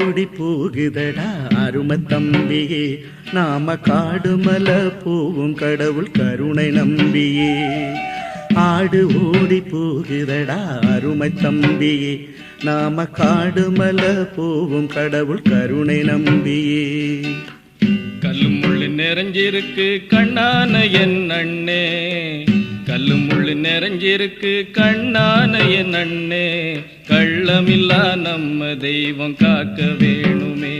ஓடி போகுதடா அருமை தம்பியே, நாம காடுமல போவும் கடவுள் கருணை நம்பியே. ஆடு ஓடி போகுதடா அருமை தம்பியே, நாம காடுமல போவும் கடவுள் கருணை நம்பியே. கல்லு முள்ளு நிறைஞ்சிருக்கு கண்ணான என் அண்ணே, கல்லு முள்ளு நிறைஞ்சிருக்கு கண்ணான என் அண்ணே, கள்ளமில்லா நம்ம தெய்வம் காக்க வேணுமே,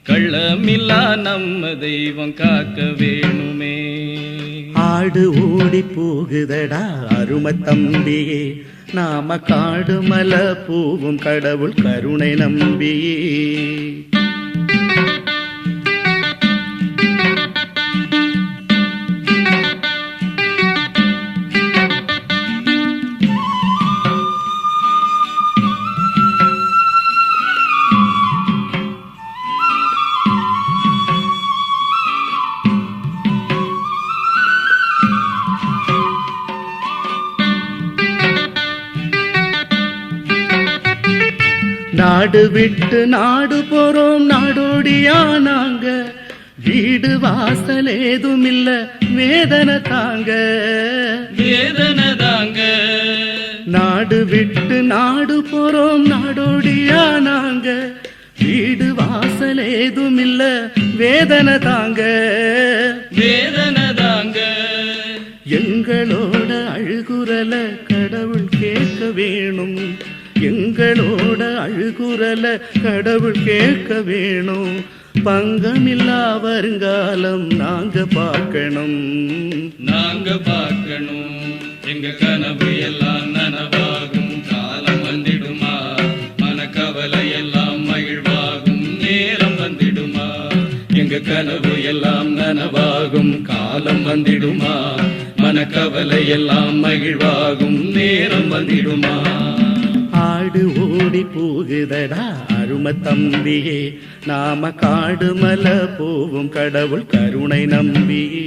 கள்ளமில்லா நம்ம தெய்வம் காக்க வேணுமே. ஆடு ஓடி போகுதடா அருமை தம்பியே, நாம காடுமல போவும் கடவுள் கருணை நம்பியே. நாடு விட்டு நாடு போறோம் நாடோடியா நாங்க, வீடு வாசல் ஏதும் இல்ல வேதனை தாங்க, வேதனை தாங்க. நாடு விட்டு நாடு போறோம் நாடோடியா நாங்க, வீடு வாசல் ஏதும் இல்ல வேதனை தாங்க, வேதனை தாங்க. எங்களோட அழுகுரல கடவுள் கேட்க வேணும், எங்களோட அழுகுரல கடவுள் கேட்க வேணும். பங்கமில்லா வருங்காலம் நாங்க பார்க்கணும், நாங்க பார்க்கணும். எங்க கனவு எல்லாம் நனவாகும் காலம் வந்திடுமா, மனக்கவலை எல்லாம் மகிழ்வாகும் நேரம் வந்திடுமா. எங்க கனவு எல்லாம் நனவாகும் காலம் வந்திடுமா, மனக்கவலை எல்லாம் மகிழ்வாகும் நேரம் வந்திடுமா. ஆடு ஓடி போகுதடா அருமை தம்பியே, நாம காடுமல போவும் கடவுள் கருணை நம்பியே.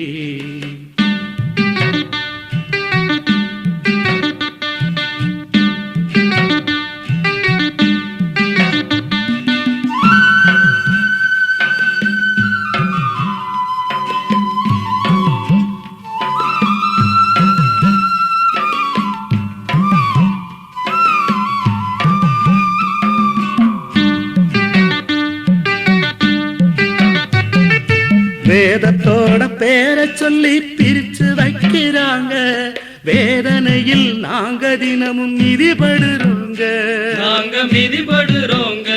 வேதத்தோட பேரை சொல்லி பிரிச்சு வைக்கிறாங்க, வேதனையில் நாங்க தினமும் மிதிபடுறோங்க, நாங்க மிதிபடுறோங்க.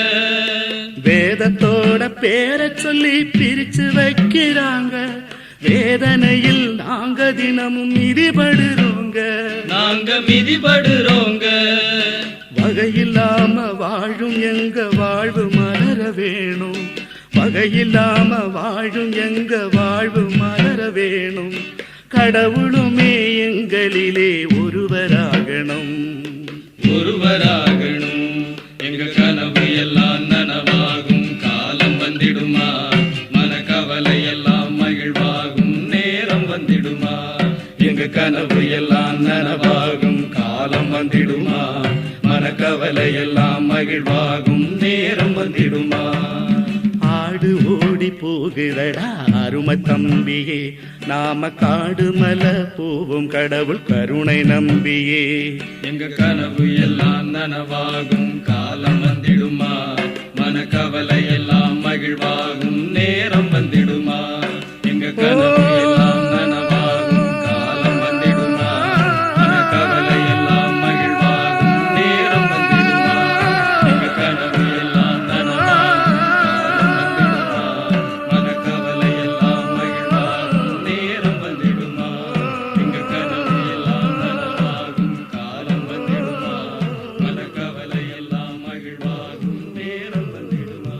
வேதத்தோட பேரை சொல்லி பிரிச்சு வைக்கிறாங்க, வேதனையில் நாங்க தினமும் மிதிபடுறோங்க, நாங்க மிதிபடுறோங்க. வகையில்லாம வாழும் எங்க வாழ்வு மலர வேணும், வகையில்லாம வாழும் எங்க வாழ்வு மலர வேணும். கடவுளுமே எங்களிலே ஒருவராகணும், ஒருவராகணும். எங்க கனவு எல்லாம் நனவாகும் காலம் வந்திடுமா, மனக்கவலை எல்லாம் மகிழ்வாகும் நேரம் வந்திடுமா. எங்க கனவு எல்லாம் நனவாகும் காலம் வந்திடுமா, மனக்கவலை எல்லாம் மகிழ்வாகும் நேரம் வந்திடுமா. ஆடு ஓடி போகுதடா அருமை தம்பியே, நாம காடுமல போவும் கடவுள் கருணை நம்பியே. எங்க கனவு எல்லாம் நனவாகும் காலம் வந்திடுமா, மனக்கவலை எல்லாம் மகிழ்வாகும் நேரம் வந்திடுமா. எங்க கனவு எல்லாம் நனவாகும் காலம் வந்திடுமா, மனக்கவலை எல்லாம் மகிழ்வாகும் நேரம் வந்திடுமா. எங்க கனவு எல்லாம் நனவாகும் மனக்கவலை எல்லாம் மகிழ்வாகும் நேரம் வந்திடுமா. எங்க கனவு எல்லாம் நனவாகும் காலம் வந்திடுமா, மனக்கவலை எல்லாம் மகிழ்வாகும் நேரம் வந்திடுமா.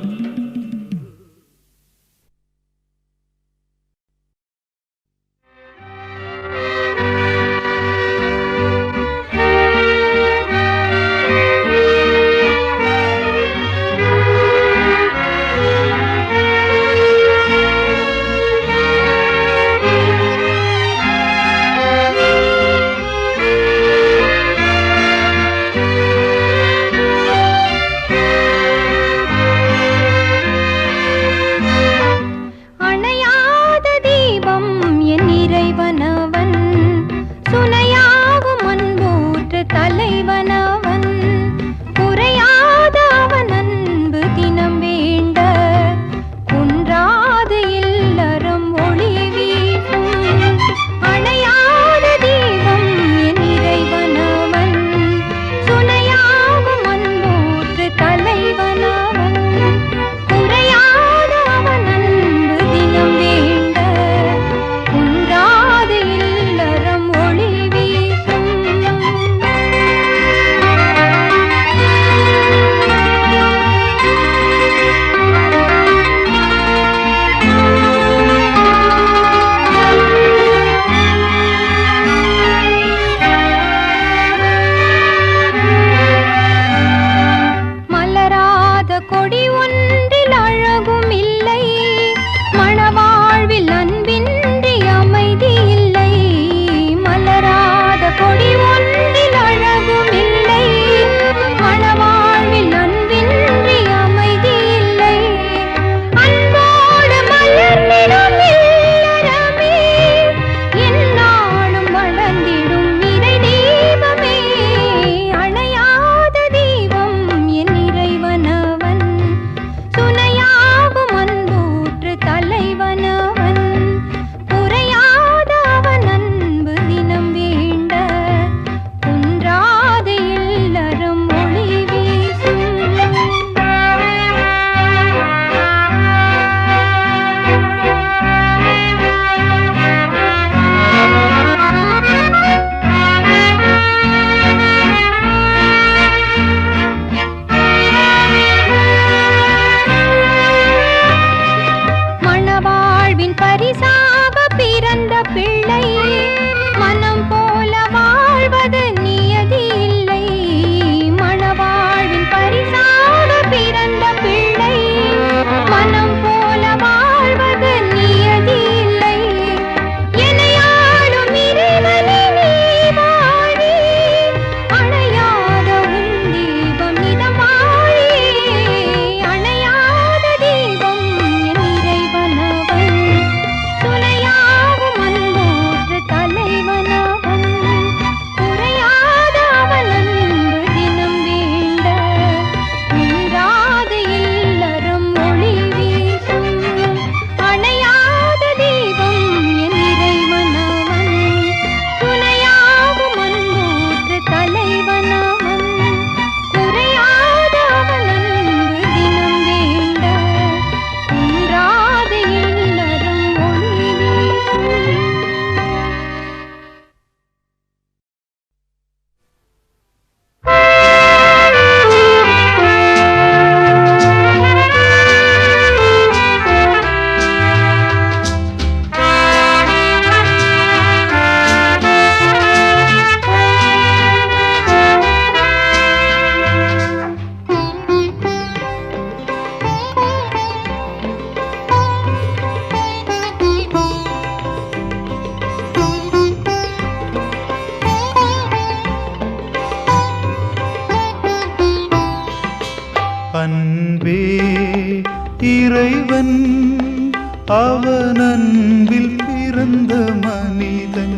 இறைவன் அவன் அன்பில் பிறந்த மனிதன்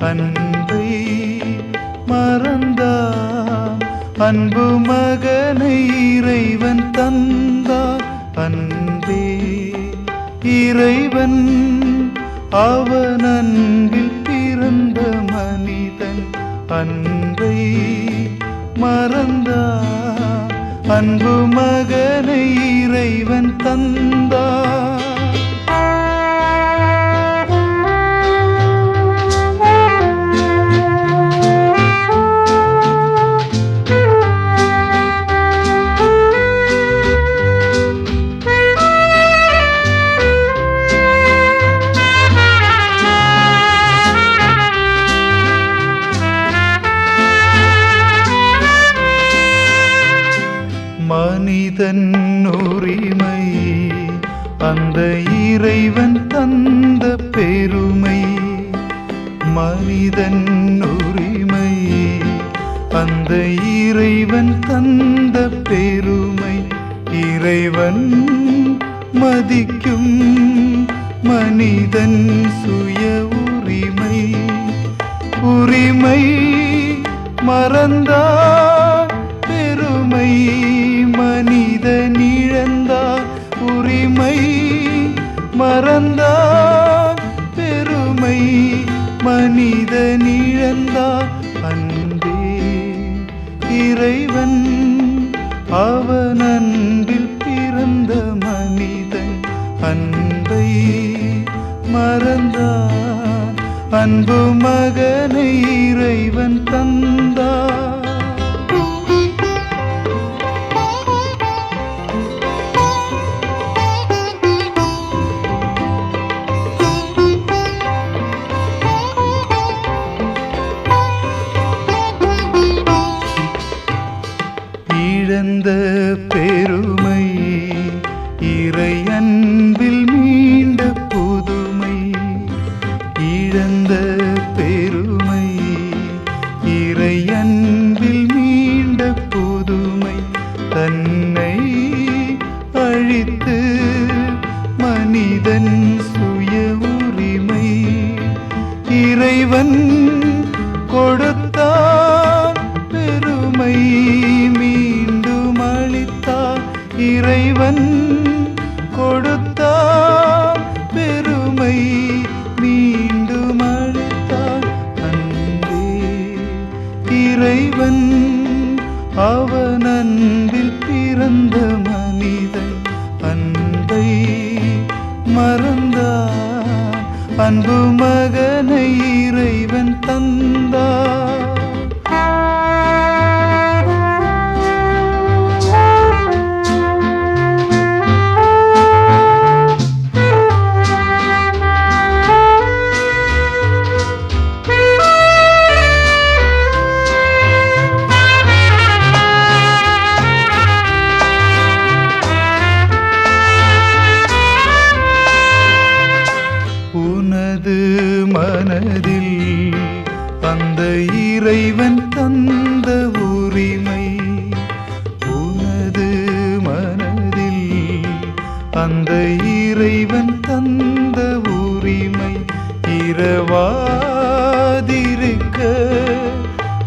அன்பை மறந்தான். அன்பு மகனை இறைவன் தந்தார் அன்பே இறைவன் அவன் அன்பில் பிறந்த மனிதன் அன்பை மறந்தான். அன்பு மகனை இறைவன் தந்தார். மனிதன் உரிமை அந்த இறைவன் தந்த பெருமை. மனிதன் உரிமை அந்த இறைவன் தந்த பெருமை. இறைவன் மதிக்கும் மனிதன் சுய உரிமை. உரிமை மறந்தார் பெருமை மனிதன் இழந்தார். உரிமை மறந்தார் பெருமை மனிதன் இழந்தார். அன்பே இறைவன் அவன் அன்பில் பிறந்த மனிதன் அன்பை மறந்தான். அன்பு மகனை இறைவன் தந்தார். இழந்த பெருமை இறை அன்பில் மீண்ட புதுமை. இழந்த பெருமை இறை அன்பில் மீண்ட புதுமை. தன்னை அழித்து மனிதன் சுய உரிமை இறைவன் கொடுத்தார் பெருமை மீண்டும் அளித்தார். இறைவன் கொடுத்தார் பெருமை மீண்டும் அளித்தார். அன்பே இறைவன் அவன் அன்பில் பிறந்த மனிதன் அன்பை மறந்தான். அன்பு மகனை இறைவன் தந்தார். உனது மனதில் அந்த இறைவன் தந்த உரிமை. உனது மனதில் அந்த இறைவன் தந்த உரிமை. இரவாதிருக்க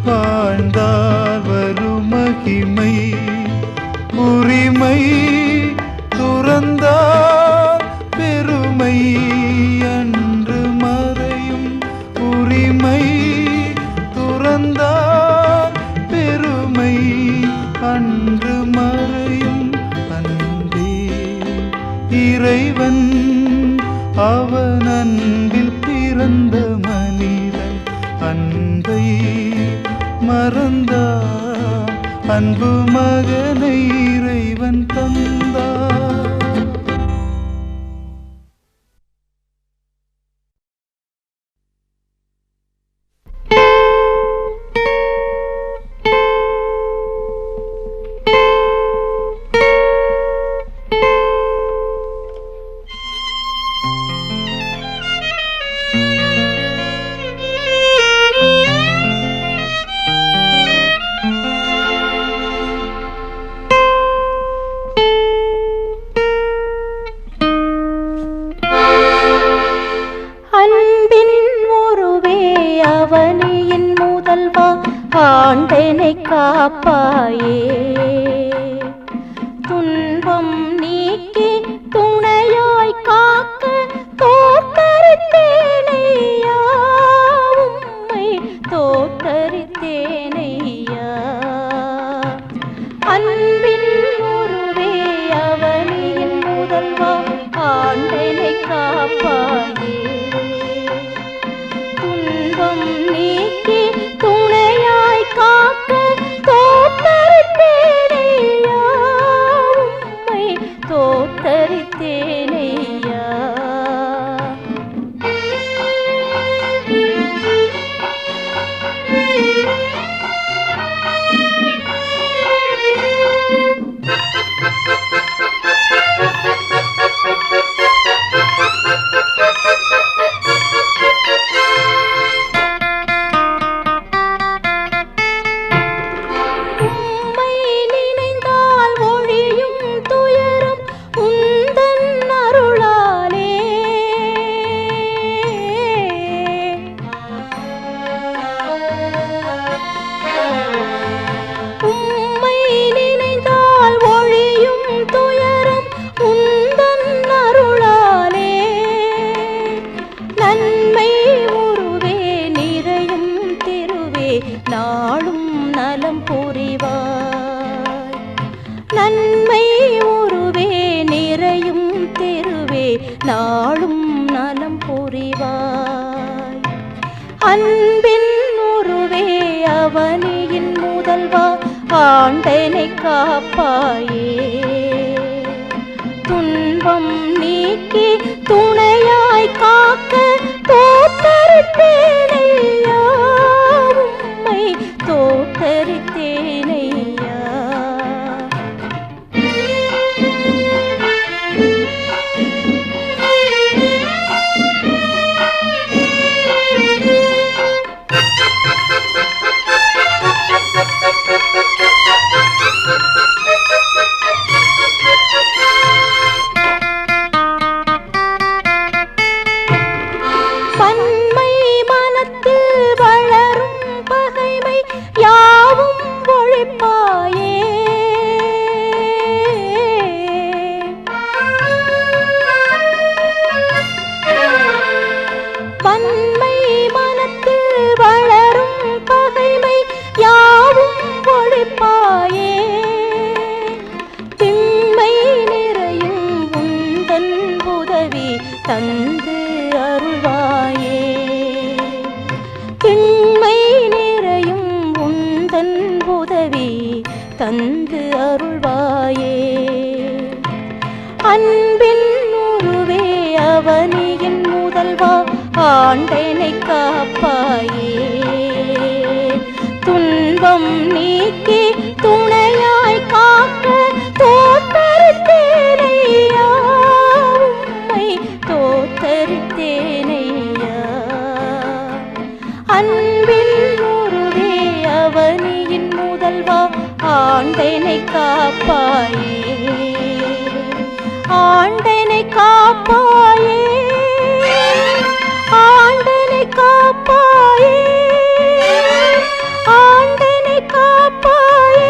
வாழ்ந்தார் வரும் மகிமை. உரிமை துறந்தார் பெருமை அன்று மறையும். உரிமை துறந்தார் பெருமை அன்று மறையும். அன்பே இறைவன் அவன் அன்பில் பிறந்த மனிதன் அன்பை மறந்தார். அன்பு மகனை இறைவன் தந்தார். ஆண்டனை காப்பாயே. துன்பம் நீக்கி துணையாய் காக்க தோற்றறித்தேனையா, உம்மை தோற்றறித்தேனையா. அன்பின் உருவே அவனியின் முதல்வா, ஆண்டனை காப்பாயே. துன்பம் நீக்கி துணையாய் காக்க தோற்றறித்தேனையா, உம்மை தோற்றறித்தேனையா. உம்மை நினைந்தால் ஒழியும் துயரம் உந்தன் அருளாலே. உம்மை நினைந்தால் ஒழியும் துயரம் உந்தன் அருளாலே. நன்மை உருவே நிறையும் திருவே நாளும் நலம் புரிவாய். நன்மை உருவே நிறையும் திருவே நாளும் நலம் புரிவாய். அன்பின் உருவே அவனியின் முதல்வா, ஆண்டனை காப்பாயே. துன்பம் நீக்கி துணையாய் காக்க தோற்றறித்தேனையா, உம்மை தோற்றறித்தேனையா. பன்மை மனத்தில் வளரும் பகைமை யாவும் ஒழிப்பாயே. பன்மை மனத்தில் வளரும் பகைமை யாவும் ஒழிப்பாயே. திண்மை நிறையும் உந்தன் உதவி தந்து அருள்வாயே. திண்மை நிறையும் உந்தன் உதவி தந்து அருள்வாயே. அன்பின் உருவே அவனியின் முதல்வா, ஆண்டனை காப்பாயே. துன்பம் நீக்கி துணையாய் காக்க தோற்றறித்தேனையா, உம்மை தோற்றறித்தேனையா. அன்பின் உருவே அவனியின் முதல்வா, ஆண்டனை காப்பாயே. ஆண்டனை காப்பாயே, ஆண்டனை காப்பாயே, ஆண்டனை காப்பாயே.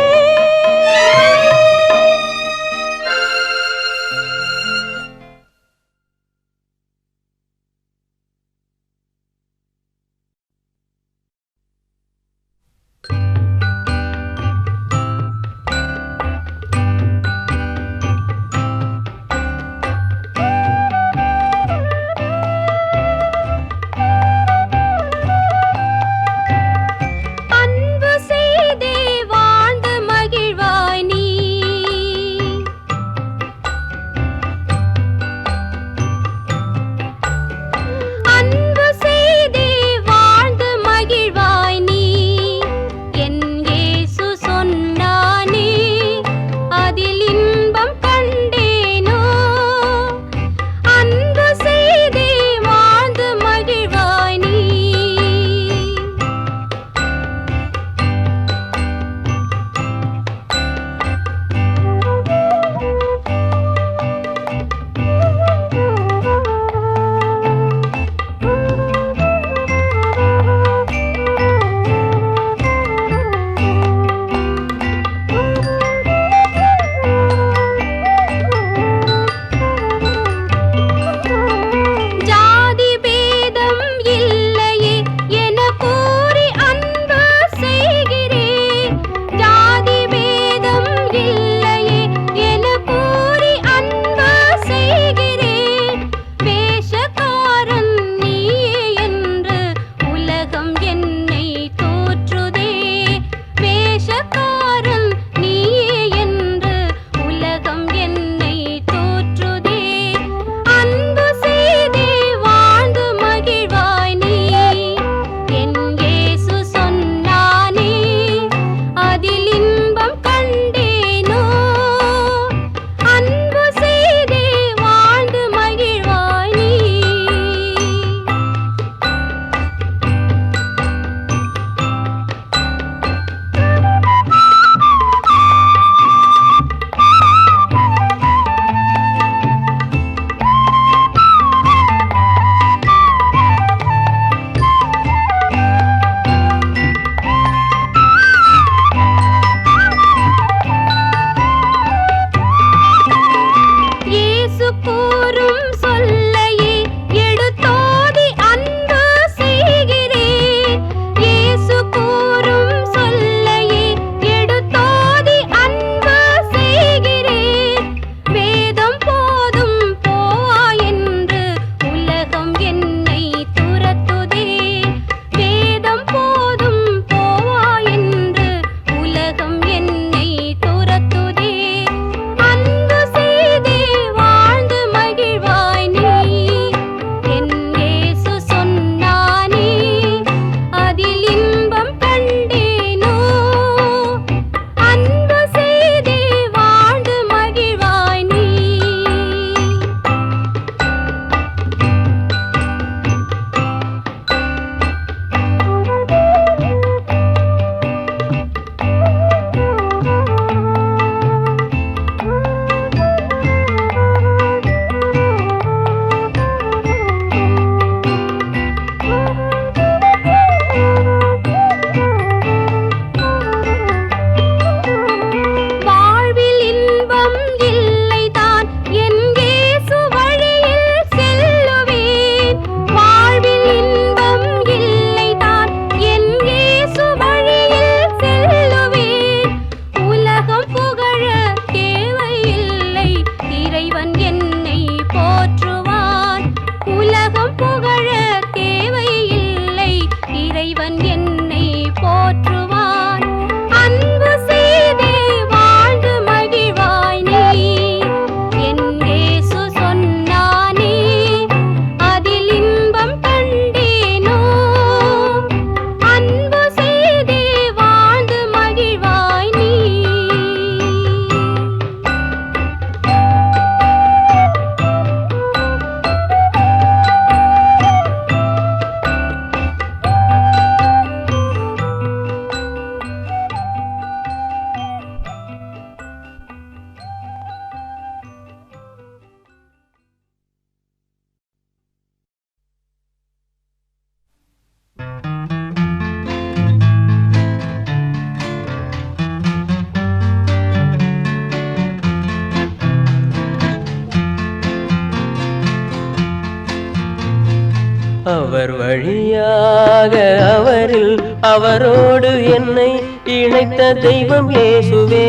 வழியாக அவரில் அவரோடு என்னை இணைத்த தெய்வம் இயேசுவே.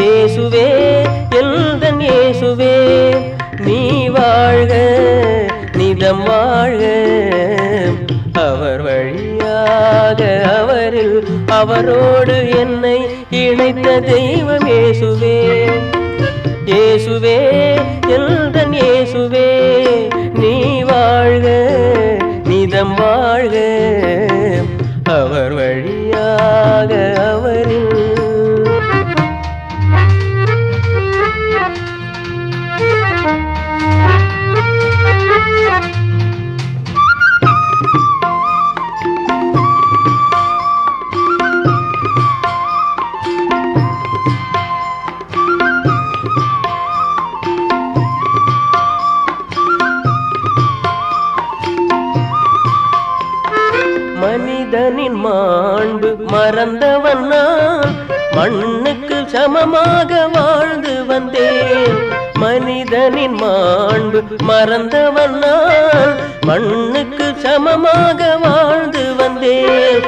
இயேசுவே எல்தன் இயேசுவே, நீ வாழ்க நிதம் வாழ்க. அவர் வழியாக அவரில் அவரோடு என்னை இணைத்த தெய்வம் இயேசுவே. இயேசுவே எல்தன் இயேசுவே, நீ வாழ்க நிதம் வாழ்க. அவர் வழியாக அவரில் மனிதனின் மாண்பு மறந்தவன் நான், மண்ணுக்கு சமமாக வாழ்ந்து வந்தேன். மனிதனின் மாண்பு மறந்தவன் நான், மண்ணுக்கு சமமாக வாழ்ந்து வந்தேன்.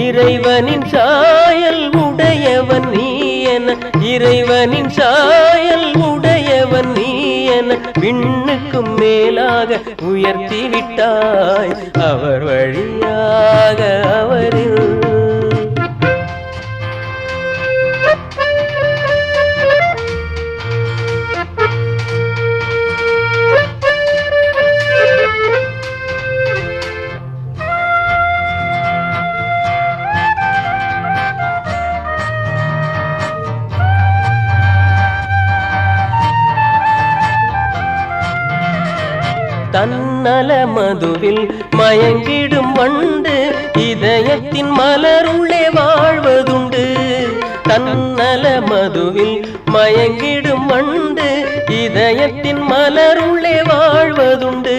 இறைவனின் சாயல் உடையவன் நீ என, இறைவனின் சாயல் உடையவன் நீ என விண்ணுக்கும் மேலாக உயர்த்தி விட்டாய். அவர் வழியாக அவரில் தன்னல மதுவில் மயங்கிடும் வண்டு இதயத்தின் மலருள்ளே வாழ்வதுண்டு. தன்னல மதுவில் மயங்கிடும் வண்டு இதயத்தின் மலருள்ளே வாழ்வதுண்டு.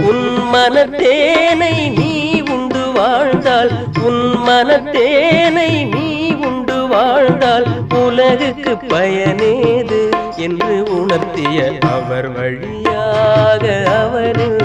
உன் மனத்தேனை நீ உண்டு வாழ்ந்தால், உன் மனத்தேனை நீ உண்டு வாழ்ந்தால் உலகுக்கு பயனேது என்று உணர்த்திய அவர் வழியாக அவரில்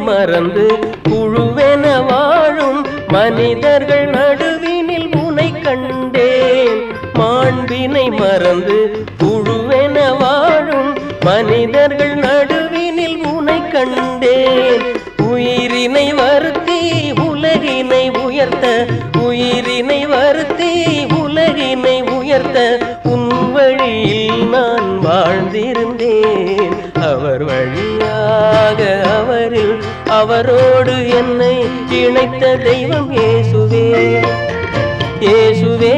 மறந்து புழுவென வாழும் மனிதர்கள் நடுவினில் உனை கண்டேன். மாண்பினை மறந்து புழுவென வாழும் மனிதர்கள் நடுவினில் உனை கண்டேன். உயிரினை வருத்தி உலகினை உயர்த்த, உயிரினை வருத்தி உலகினை உயர்த்த உன் வழியில் நான் வாழ்ந்திருந்தேன். அவர் வழியாக அவரில் அவரோடு என்னை இணைத்த தெய்வம் இயேசுவே. இயேசுவே